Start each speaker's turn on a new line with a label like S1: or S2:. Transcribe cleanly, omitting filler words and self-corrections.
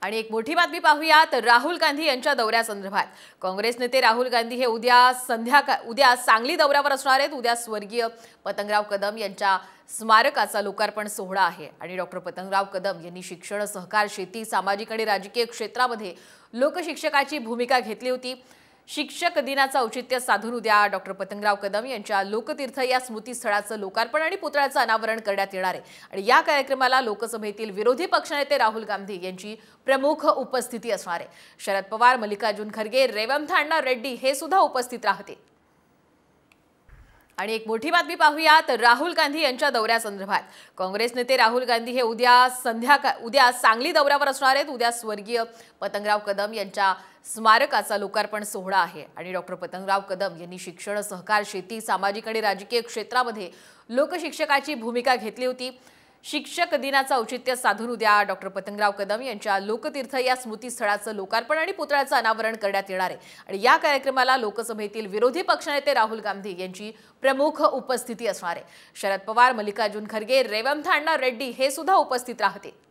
S1: आणि एक मोठी बातमी पाहूयात राहुल गांधी यांच्या दौऱ्यासंदर्भात। काँग्रेस नेते राहुल गांधी हे उद्या सांगली दौऱ्यावर असणार आहेत। उद्या स्वर्गीय पतंगराव कदम यांच्या स्मारकाचा लोकार्पण सोहळा आहे आणि डॉक्टर पतंगराव कदम यांनी शिक्षण, सहकार, शेती, सामाजिक आणि राजकीय क्षेत्रामध्ये लोकशिक्षकाची भूमिका घेतली होती। शिक्षक दिनाचं औचित्य साधून उद्या डॉक्टर पतंगराव कदम यांच्या लोकतीर्थ या स्मृतिस्थळाचं लोकार्पण आणि पुतळ्याचं अनावरण करण्यात येणार आहे आणि या कार्यक्रमाला लोकसभेतील विरोधी पक्षनेते राहुल गांधी यांची प्रमुख उपस्थिती असणार आहे। शरद पवार, मल्लिकार्जुन खरगे, रेवंथ अण्णा रेड्डी हे सुद्धा उपस्थित राहतील। आणि एक मोठी बातमी पाहूयात राहुल गांधी यांच्या दौऱ्यासंदर्भात। काँग्रेस नेते राहुल गांधी हे उद्या सांगली दौऱ्यावर असणार आहेत। उद्या स्वर्गीय पतंगराव कदम यांच्या स्मारकाचा लोकार्पण सोहळा आहे आणि डॉक्टर पतंगराव कदम यांनी शिक्षण, सहकार, शेती, सामाजिक आणि राजकीय क्षेत्रामध्ये लोकशिक्षकाची भूमिका घेतली होती। शिक्षक दिनाचं औचित्य साधून उद्या डॉक्टर पतंगराव कदम यांच्या लोकतीर्थ या स्मृतिस्थळाचं लोकार्पण आणि पुतळ्याचं अनावरण करण्यात येणार आहे आणि या कार्यक्रमाला लोकसभेतील विरोधी पक्षनेते राहुल गांधी यांची प्रमुख उपस्थिती असणार आहे। शरद पवार, मल्लिकार्जुन खरगे, रेवंथ अण्णा रेड्डी हे सुद्धा उपस्थित राहतील।